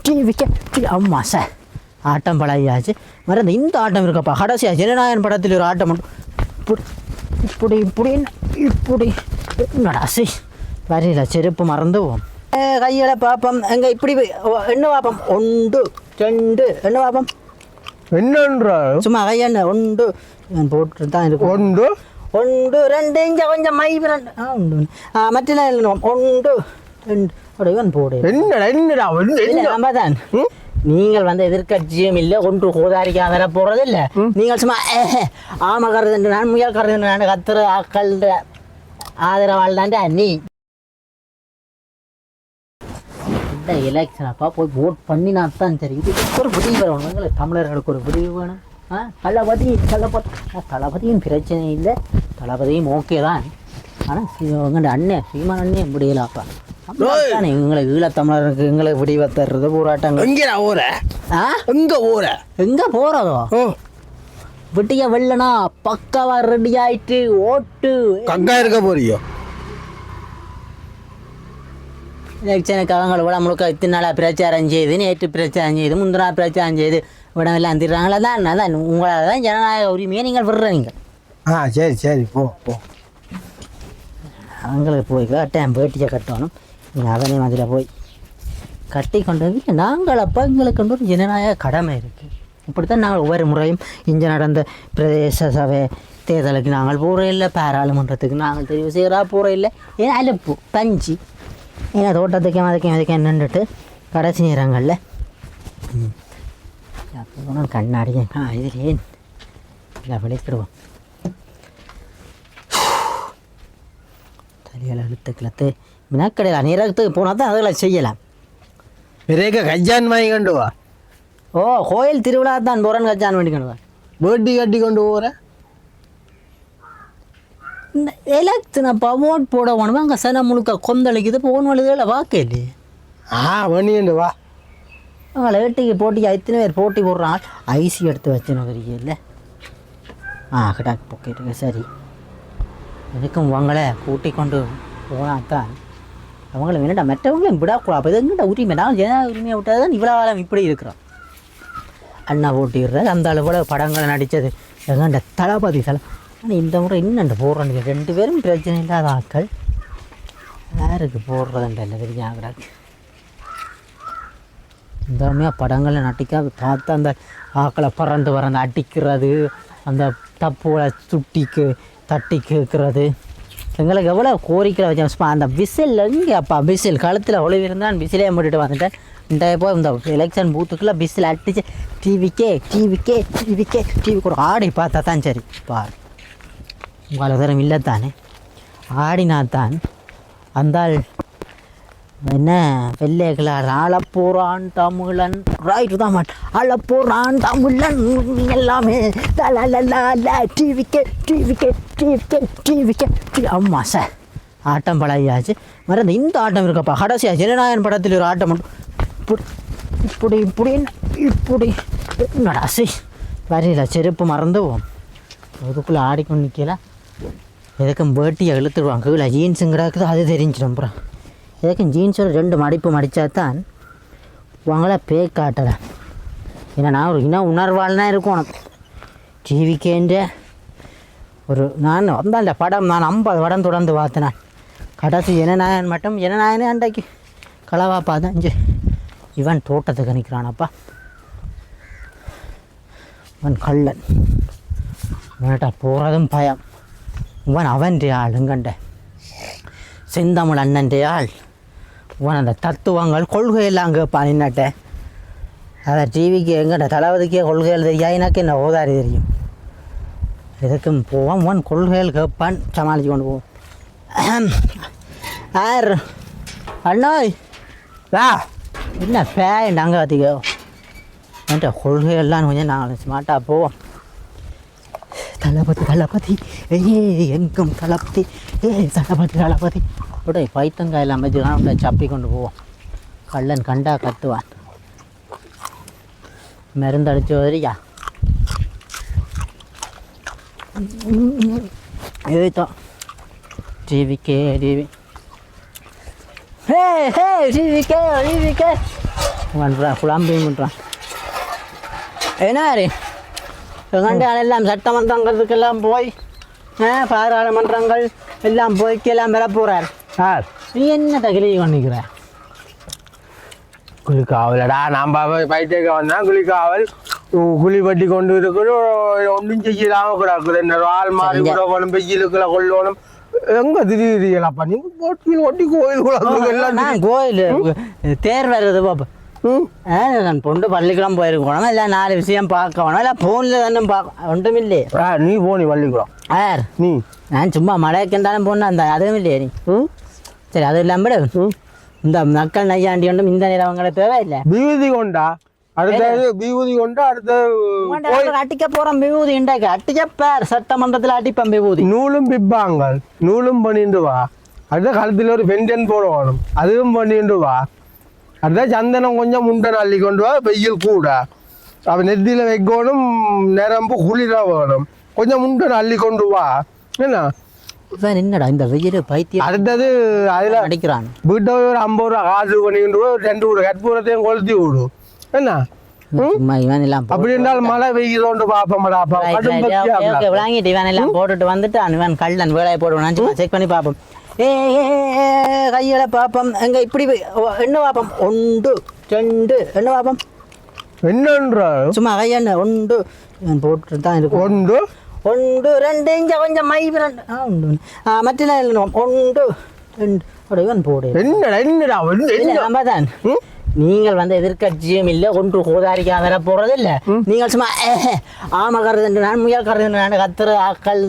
டிவிக்கே அம்மா சார் ஆட்டம் பழகியாச்சு மறந்து இந்த ஆட்டம் இருக்கப்பா கடைசியா ஜனநாயகன் படத்தில் ஒரு ஆட்டம் இப்படி இப்படி என்னடா சி வரையில செருப்பு மறந்துவோம் கையில் பார்ப்போம் எங்கே இப்படி என்ன பார்ப்போம் 1 2 என்ன பார்ப்போம் என்னன்றா சும்மா கையெண்ண 1 போட்டு தான் இருக்கு 1 1 2 இங்கே கொஞ்சம் மை மற்ற 1 2 அப்படியே போடு என்னடா தான் நீங்கள் வந்து எதிர்கட்சியும் இல்லை ஒன்று கோதாரிக்கா வர போகிறது இல்லை நீங்கள் சும்மா ஆம கருது நான் முயல் கருது நான் கத்துற ஆக்கள் ஆதரவாள் தாண்டா நீ இந்த எலெக்ஷனப்பா போய் ஓட் பண்ணினா தான் சரி இது ஒரு விடிவு வேணும் எங்களுக்கு தமிழர்களுக்கு ஒரு விடிவு வேணும் தளபதியும் பிரச்சனை இல்லை தளபதியும் ஓகே தான் ஆனால் உங்கள்ட அண்ணன் சீமான் அண்ணே முடியலாப்பா எங்களை ஈழத்தமிழருக்கு எங்களை விடிவை தர்றது போராட்டங்கள் எங்க போறதோ விட்டிய வெள்ளனா பக்காவா ரெடி ஆயிட்டு ஓட்டு கங்கா இருக்க போறியோ எலெக்ஷனுக்கு அவங்களை விட முழுக்க இத்தனை நாளாக பிரச்சாரம் செய்யுது நேற்று பிரச்சாரம் செய்யுது முந்தினா பிரச்சாரம் செய்யுது விடமெல்லாம் திடுறாங்களா தான் அதான் உங்களால் தான் ஜனநாயக உரிமையை நீங்கள் விடுறீங்க சரி சரி போ அவங்களுக்கு போய் கட்டேன் பேட்டியை கட்டணும் அவனையும் அதில் போய் கட்டி கொண்டு வந்து நாங்கள் அப்போ எங்களுக்கு கொண்டு ஒரு ஜனநாயக கடமை இருக்குது இப்படித்தான் நாங்கள் ஒவ்வொரு முறையும் இங்கே நடந்த பிரதேச சபை தேர்தலுக்கு நாங்கள் போகிற இல்லை பாராளுமன்றத்துக்கு நாங்கள் தெரிவு செய்கிறா போகிற இல்லை ஏன்னா அலுப்பு பஞ்சு ஏன்னா தோட்டத்துக்கும் அதுக்கும் நின்றுட்டு கடைசி நேரங்களில் அப்போ கண்ணாடி இதில் ஏன் இல்லை விளைக்கிடுவோம் தலையில் இழுத்துக்களத்து வினாக்கடையில் நேரத்துக்கு போனால் தான் அதில் செய்யலாம் விரேக கஜான் வாங்கி கொண்டு வா கோயில் திருவிழா தான் போகிறேன்னு கஜான் வாங்கி கொண்டு வா வேட்டி கட்டி கொண்டு போகிறேன் இந்த எலெக்ஷனப்பா ஓட் போட வேணுமா அங்கே சனம் முழுக்க கொந்தளிக்குது போன் வழிகளில் வாக்கு இல்லையே வேணிண்டு வா அவங்கள ஏட்டிக்கு போட்டிக்கு எத்தனை பேர் போட்டி போடுறாங்க ஐசி எடுத்து வச்சுன்னு தெரியல கிடாக்கு போக்கிட்டு சரி எதுக்கும் உங்களை கூட்டி கொண்டு போனால் தான் அவங்கள வேணா மற்றவங்களும் விடக்கூடாது அப்போ எங்கிட்ட உரிமை நான் ஜன உரிமையை விட்டால் தான் இவ்வளோ காலம் இப்படி இருக்கிறோம் அண்ணா போட்டிடுறது அந்த அளவோட படங்களை நடித்தது எங்கண்ட தளபதி ஆனால் இந்த முறை இன்னும் போடுறாங்க 2 பேரும் பிரச்சனை இல்லாத ஆட்கள் யாருக்கு போடுறதுன்ற தெரியாங்கிறாங்க இந்த உண்மையாக படங்களை நட்டிக்க பார்த்து அந்த ஆக்களை பறந்து அடிக்கிறது அந்த தப்புகளை தட்டி கேட்குறது எங்களுக்கு எவ்வளோ கோரிக்கை வச்சோம் அந்த விசில் எங்கே அப்பா விசில் கழுத்தில் ஒளிவிருந்தான் விசிலே மூடிட்டு வந்துட்டேன் இந்த போய் இந்த எலெக்ஷன் பூத்துக்குள்ளே விசில் அடிச்சு டிவிக்கு ஒரு ஆடி பார்த்தா தான் சரி பார் உங்களுக்கு தரம் இல்லை தானே ஆடினாத்தான் அந்தாள் என்ன வெள்ளைகளார் அழப்போறான் தமிழன் ரைட்டு தான் அழப்போறான் தமிழன் எல்லாமே டிவிக்கே அம்மா சார் ஆட்டம் பழகியாச்சு மறந்து இந்த ஆட்டம் இருக்கப்பா கடைசியா ஜனநாயகன் படத்தில் ஒரு ஆட்டம் இப்படி என்னடா சி வரையில செருப்பு மறந்துவோம் அதுக்குள்ளே ஆடிக்கொண்டு நிற்கல எதுக்கும் வேட்டியை இழுத்துடுவாங்க கீழே ஜீன்ஸுங்கிறாக்குது அது தெரிஞ்சிடும் அப்புறம் எதுக்கும் ஜீன்ஸோட 2 மடிப்பு மடித்தா தான் உங்களை காட்டலை ஏன்னா நான் ஒரு உணர்வாள்னா இருக்கணும் டிவிக்கேன்ற ஒரு நான் வந்தால் இந்த படம் நான் 50 படம் தொடர்ந்து பார்த்தேன் கடைசி ஜனநாயகன் மட்டும் ஜனநாயகனே அன்றைக்கு களவா பார்த்தேன் இங்கே இவன் தோட்டத்துக்கு நிற்கிறானப்பா இவன் கள்ளன் இவன்கிட்ட போகிறதும் பயம் இவன் அவன்கிற ஆள் எங்கண்ட செந்தமிழ் அண்ணன்ற ஆள் இவன் அந்த தத்துவங்கள் கொள்கையெல்லாம் கேட்பான் என்னட்ட அதை டிவிக்கு எங்கிட்ட தளபதிக்கே கொள்கைகள் தெரியா எனக்கு என்ன ஓதாரி தெரியும் எதுக்கும் போவான் இவன் கொள்கைகள் கேட்பான் சமாளித்து கொண்டு போவோம் யார் அண்ணாய் வா என்ன பேண்ட் அங்கே பார்த்திக்கோ என்கிட்ட கொள்கைகள்லாம் கொஞ்சம் நாங்கள் ஸ்மார்ட்டாக போவோம் தளபதி எங்கும் தளபதி தளபதி உடைய பைத்தங்காய் எல்லாம் வச்சுதான் சப்பி கொண்டு போவோம் கள்ளன் கண்டா கத்துவான் மருந்தடிச்சு வரியா இதுதான் டிவிக்கே டிவிக்கே பண்ணுறான் குழம்பு பண்ணுறான் என்ன எங்கண்ட எல்லாம் சட்டமன்றங்களுக்கெல்லாம் போய் பாராளுமன்றங்கள் எல்லாம் போய்க்கெல்லாம் பெற போகிறார் சார் நீ என்ன தகிலி பண்ணிக்கிற குளிக்காவலடா நாம் பைட்டேக்க வந்தால் குளிக்காவல் குழி பட்டி கொண்டு இருக்கிறோம் ஒன்றும் செய்யலாம கிடக்குது என்ன ஆள் மாறி விடணும் வெயிலுக்குள்ள கொள்ளணும் எங்க திடீரியலாப்பா நீங்க போட்டியில் ஒட்டி கோயில் நான் கோயில் தேர் வருது பாப்பா நான் பொண்ணு பள்ளிக்கூடம் போயிருக்கணும் இல்லை 4 விஷயம் பார்க்கணும் இல்லை ஃபோனில் தானே பார்க்க ஒன்றும் இல்லையே நீ போனி பள்ளிக்கூடம் யார் நீ நான் சும்மா மழைக்குண்டாலும் போனேன் அந்த அதுவும் இல்லையே நீ சரி அது இல்லாமல் இந்த மக்கள் நையாண்டி கொண்டும் இந்த நிலவங்களை தேவையில்லை விபூதி கொண்டா அடுத்தது விபூதி கொண்டா அடுத்தது அட்டிக்க போகிறோம் விபூதி இண்டாக்க அட்டிக்கப்பேர் சட்டமன்றத்தில் அட்டிப்பேன் விபூதி நூலும் பிப்பாங்க நூலும் பண்ணிட்டு வா அடுத்த காலத்தில் ஒரு பெண்டன் போடணும் அதுவும் பண்ணிட்டு வா அடுத்த சந்தனம் கொஞ்சம் முண்டை அள்ளி கொண்டு வா வெயில் கூட அவன் நெத்தியில் வைக்கணும் நிரம்பு குளிர வேணும் கொஞ்சம் முண்டை அள்ளி கொண்டு வா என்ன என்னடா இந்த வெயில் பைத்தியம் அடுத்தது அதில் அடிக்கிறான் வீட்டை ஒரு 50 ரூபா காசு பண்ணிட்டு 2 வீடு கற்பூரத்தையும் கொளுத்தி விடும் என்ன அப்படி இருந்தாலும் மழை வெயிலோண்டு பார்ப்போம்டாப்பா வாங்கிட்டு இவன் எல்லாம் போட்டுட்டு வந்துட்டு இவன் கள்ளன் வேலையை போடுவான் செக் பண்ணி பார்ப்போம் கையில பார்ப்போம் எங்க இப்படி என்ன பார்ப்போம் 1 2 என்ன பார்ப்போம் என்னன்ற சும்மா கையெண்ண 1 இவன் போட்டுட்டு தான் இருக்கும் 1 1 2 இங்க கொஞ்சம் மை மற்ற 1 2 இவன் போடு என்னடா தான் நீங்கள் வந்து எதிர்கட்சியும் இல்லை ஒன்று கோதாரிக்கா வர போறது இல்லை நீங்கள் சும்மா ஆம கருது நான் முயல் கருது நான் கத்துற ஆக்கள்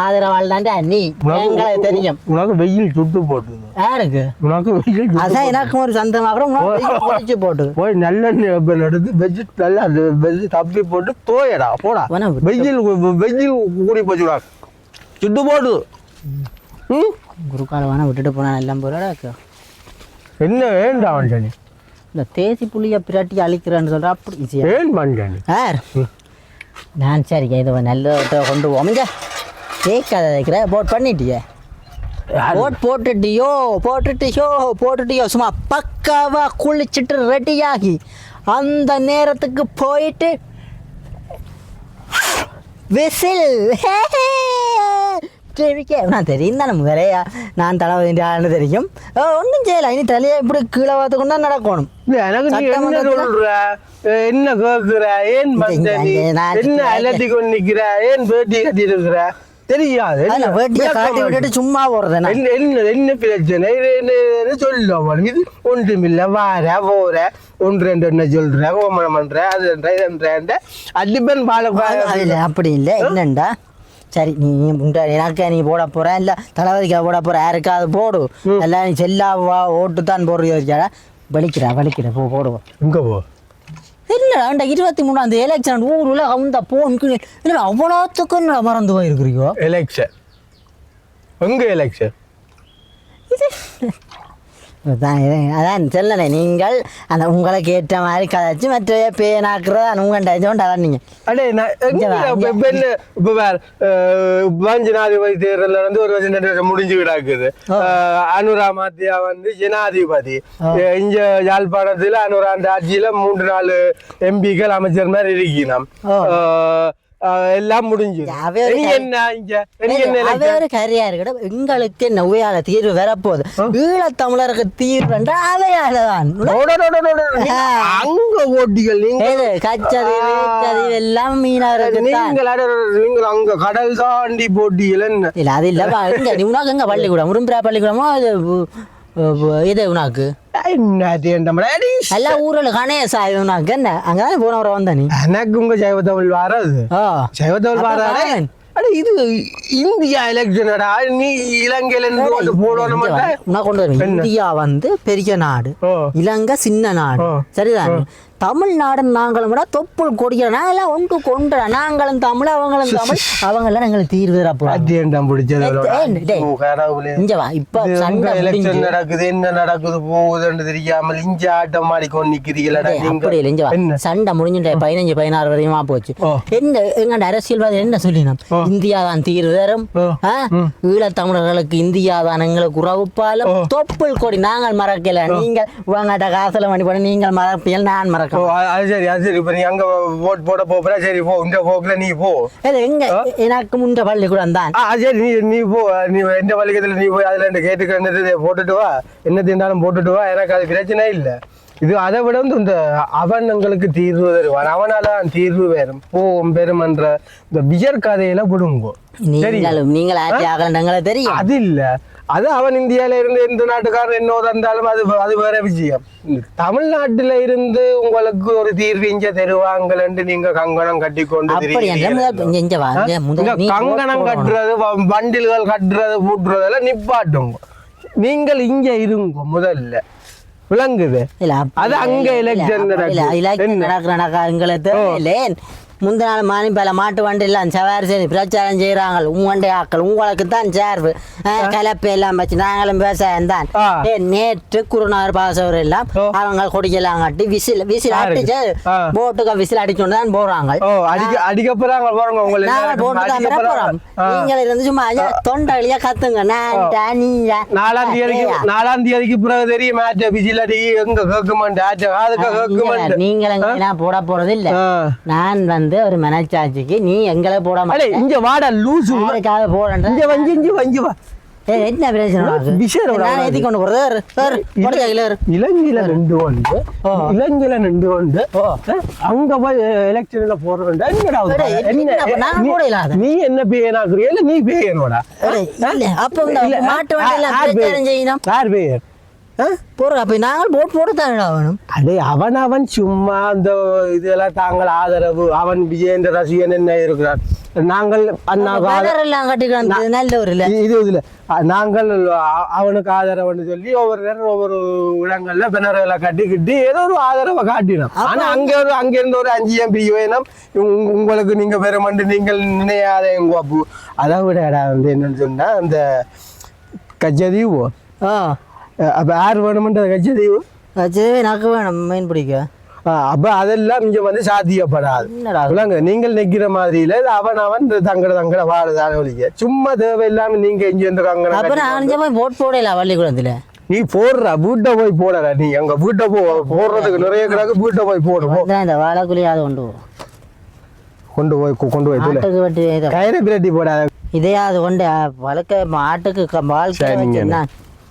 ஆதரவாள் தாண்டா நீ எங்களை தெரியும் உனக்கு வெயில் சுட்டு போட்டு யாருக்கு உனக்கு வெயில் அதான் எனக்கு ஒரு சந்தமாக போட்டு போய் நல்லெண்ணெய் எடுத்து வெஜ்ஜி நல்லா வெஜ்ஜி தப்பி போட்டு தோயடா போடா வெயில் வெயில் கூடி போச்சுடா சுட்டு போடு குருக்கால வேணா விட்டுட்டு போனா எல்லாம் போறாடா என்ன ஏன்டா மனுஷனி இந்த தேசி புளியை பிரட்டி அழிக்கிறேன்னு சொல்ற அப்படி ஏன் மனுஷனி யார் நான் சரி இது நல்ல கொண்டு போமிங்க கேட்காத வைக்கிற போட் பண்ணிட்டியே போட் போட்டுட்டியோ சும்மா பக்காவா குளிச்சுட்டு ரெடியாகி அந்த நேரத்துக்கு போயிட்டு விசில் நான் தெரியும் தான் நமக்கு வேலையா நான் தலை ஆளுன்னு தெரியும் ஒன்றும் செய்யலாம் இனி தலையை இப்படி கீழே பார்த்து கொண்டா நடக்கணும் என்ன கேட்கிற ஏன் என்ன அலட்டி கொண்டு நிற்கிற ஏன் பேட்டி கட்டி இருக்கிற தெரியாது வேட்டியை காட்டி விட்டுட்டு சும்மா போறது என்ன பிரச்சனை சொல்ல இது ஒன்றுமில்ல வார போற 1 2 என்ன சொல்ற கோமணம் பண்ற அதுன்ற இதுன்ற அடிப்பன் பால அப்படி இல்லை என்னண்டா சரி நீ எனக்கு நீ போட போற இல்ல தளபதிக்காக போட போற யாருக்காவது போடு எல்லாம் நீ செல்லாவா ஓட்டு தான் போடுறீங்க வலிக்கிற போடுவோம் இங்க போ இல்லடா 23 எலெக்ஷன் ஊருல அந்த போனுக்கு இல்லை அவ்வளோத்துக்கு மறந்து போயிருக்கிறீங்க எலெக்ஷன் எங்க எலெக்ஷன் இது அதான் சொல்லலை நீங்கள் அந்த உங்களுக்கு ஏற்ற மாதிரி கதைச்சு மற்ற பேனாக்குறதா உங்கள்கிட்ட அதான் நீங்கள் அடே இப்போ வேற ஜனாதிபதி தேர்தலில் வந்து ஒரு 2 வருஷம் முடிஞ்சு கிடாக்குது அனுரா மாத்தியா வந்து ஜனாதிபதி இங்க யாழ்ப்பாணத்தில் அனுராண்ட ஆட்சியில 3-4 எம்பிக்கள் அமைச்சர் மாதிரி இருக்கணும் எல்லாம் முடிஞ்சு கரையா இருக்கட எங்களுக்கு என்ன உயால தீர்வு வரப்போகுது ஈழத்தமிழருக்கு தீர்வு அவையாலதான் அங்க ஓட்டிகள் கச்சதீவு எல்லாம் மீனவர்கள் நீங்கள் அங்க கடல் தாண்டி போட்டிகள் என்ன இல்ல அது இல்ல உனக்கு எங்க பள்ளிக்கூடம் முரும்பிரா பள்ளிக்கூடமோ இது உனக்கு எல்லா ஊரில் கணேசா உனக்கு என்ன அங்கதானே போனவரை வந்த நீ எனக்கு உங்க சைவத்தமிழ் வாராது சைவத்தமிழ் வாராது அட இது இந்தியா எலெக்ஷனடா நீ இலங்கையில இருந்து போடணும் கொண்டு வருவேன் இந்தியா வந்து பெரிய நாடு இலங்கை சின்ன நாடு சரிதான் தமிழ்நாடு நாங்களும் விட தொப்புள் கொடிக்கிற நாங்களாம் ஒன்று கொண்டு நாங்களும் தமிழ் அவங்களும் தமிழ் அவங்களாம் எங்களுக்கு தீர்வு நடக்குது என்ன நடக்குது போகுதுன்னு தெரியாமல் இஞ்சி ஆட்டம் ஆடிக்கொண்டு நிக்கிறீங்களா சண்டை முடிஞ்சுட்ட 15-16 வரையுமா போச்சு என்ன எங்கள்ட அரசியல்வாதி என்ன சொல்லினோம் இந்தியா தான் தீர்வு தரும் ஈழத்தமிழர்களுக்கு இந்தியா தான் எங்களுக்கு உறவு பாலம் தொப்புள் கொடி நாங்கள் மறக்கல நீங்கள் உங்கள்கிட்ட காசுல மணி பண்ணி நீங்கள் மறப்பியல் நான் மறக்க அது சரி இப்ப நீ அங்க ஓட் போட போற சரி போ இந்த போக்குல நீ போ எங்க எனக்கு முந்த பள்ளிக்கூடம் தான் சரி நீ போ நீ எந்த பள்ளிக்கூடத்துல நீ போய் அதுல கேட்டுக்கிறது போட்டுட்டு வா என்ன திண்டாலும் போட்டுட்டு வா எனக்கு அது பிரச்சனை இல்ல இது அதை விட வந்து இந்த அவனங்களுக்கு தீர்வு தருவான் அவனால தீர்வு வேறும் போவோம் பெருமன்ற இந்த விஜர் கதையில விடுங்கோ நீங்கள் தெரியும் அது இல்ல அது அவன் இந்தியால இருந்து எந்த நாட்டுக்காரன் என்ன இருந்தாலும் அது வேற விஷயம் தமிழ்நாட்டுல இருந்து உங்களுக்கு ஒரு தீர்வு இங்க தருவாங்கன்னு நீங்க கங்கணம் கட்டி கொண்டு கங்கணம் கட்டுறது வண்டில்கள் கட்டுறது பூட்டுறதெல்லாம் நிப்பாட்டுங்க நீங்கள் இங்க இருங்க முதல்ல விளங்குது அது அங்க எலெக்ஷன் நடக்குறேன் முந்த நாள் மானி பல மாட்டு வண்டி எல்லாம் சவாரி சரி பிரச்சாரம் செய்யறாங்க உங்கண்டே ஆக்கள் உங்களுக்கு தான் சேர்வு கலப்பு எல்லாம் வச்சு நாங்களும் விவசாயம் தான் நேற்று குருநாதர் பாசவர் எல்லாம் அவங்க கொடிக்கெல்லாம் கட்டி விசில் அடிச்சு போட்டுக்கு விசில் அடிச்சுட்டு தான் போறாங்க அடிக்க போறாங்க நீங்க இருந்து சும்மா தொண்டை கத்துங்க நாலாம் தேதிக்கு பிறகு தெரியும் விசில் அடி எங்க கேட்குமாண்டு நீங்க போட போறது இல்ல நான் வந்து ஒரு மனச்சாட்சிக்கு நீ எங்களை போட மாட்டேன் இங்க வாடா லூசு போறேன் என்ன இலங்கையில நின்று கொண்டு அங்க போய் எலெக்ஷன்ல போறோம்டா நீ என்ன பேயனாக்குறிய இல்ல நீ பேயனோடா அப்ப மாட்டு வண்டியெல்லாம் யார் பேயர் போற அப்ப நாங்கள் போட்டுத்தானே ஆகணும் அடே அவன் சும்மா அந்த இதெல்லாம் தாங்கள் ஆதரவு அவன் விஜயேந்திர ரசிகன் என்ன இருக்கிறார் நாங்கள் இதுல நாங்கள் அவனுக்கு ஆதரவுன்னு சொல்லி ஒவ்வொரு இடங்கள்ல பிணறுகளை கட்டிக்கிட்டு ஏதோ ஒரு ஆதரவை காட்டினோம் ஆனா அங்க இருந்து ஒரு 5 MP வேணும் உங்களுக்கு நீங்க பெருமண்டு நீங்கள் நினையாத எங்க அப்பு அதை விட வந்து என்னன்னு சொன்னா அந்த கஜதீவோ அப்ப யார் வேணும்ன்ற கட்சிதீவு எனக்கு வேணும் மீன் பிடிக்க அப்ப அதெல்லாம் இங்க வந்து சாத்தியப்படாது நீங்கள் நிக்கிற மாதிரியில அவன் தங்கட வாழுதான ஒழிக்க சும்மா தேவையில்லாம நீங்க இங்க இருந்து போட் போடல பள்ளிக்கூடத்துல நீ போடுற வீட்டை போய் போடற நீ அங்க வீட்டை போடுறதுக்கு நிறைய கிடக்கு வீட்டை போய் போடுவோம் இந்த வாழைக்குழியாவது கொண்டு போய் கயிறு பிரட்டி போடாத இதையாவது கொண்டு வளர்க்க மாட்டுக்கு வாழ்க்கை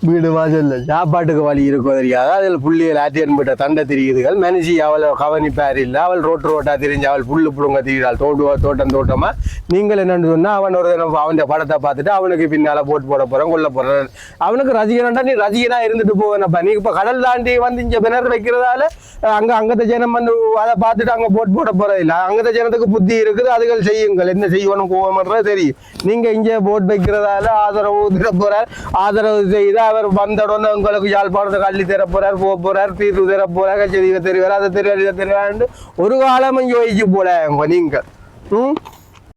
வீடு வாசல்ல சாப்பாட்டுக்கு வழி இருக்கும் தெரியாது அதில் புள்ளிகள் ஆட்டியன்பட்ட தண்டை திரியுதுகள் மனுஷி அவளை கவனிப்பார் இல்லை அவள் ரோட்டா திரிஞ்சு அவள் புல்லு புடுங்க திரிகிறாள் தோட்டமா நீங்கள் என்னன்னு சொன்னா அவன் ஒரு அவன் படத்தை பார்த்துட்டு அவனுக்கு பின்னால போட்டு போட போறான் கொல்ல போறான் அவனுக்கு ரசிகனாண்டா நீ ரசிகனா இருந்துட்டு போவேனப்பா நீ இப்ப கடல் தாண்டி வந்து இங்க பிணறு வைக்கிறதால அங்கத்த ஜனம் வந்து அதை பார்த்துட்டு அங்க போட போறதில்லை அங்கத்த ஜனத்துக்கு புத்தி இருக்குது அதுகள் செய்யுங்கள் என்ன செய்யணும் போவோம்ன்றது தெரியும் நீங்க இங்க போட் வைக்கிறதால ஆதரவு திறப்போறார் ஆதரவு செய்து அவர் வந்தோடனே உங்களுக்கு யாழ்ப்பாணத்தை கல்வி தர போறார் போறார் தீர்வு தர போறார் கட்சி தெரிவார் அதை தெரியாது இதை தெரியாது ஒரு காலமும் யோசிச்சு போல நீங்க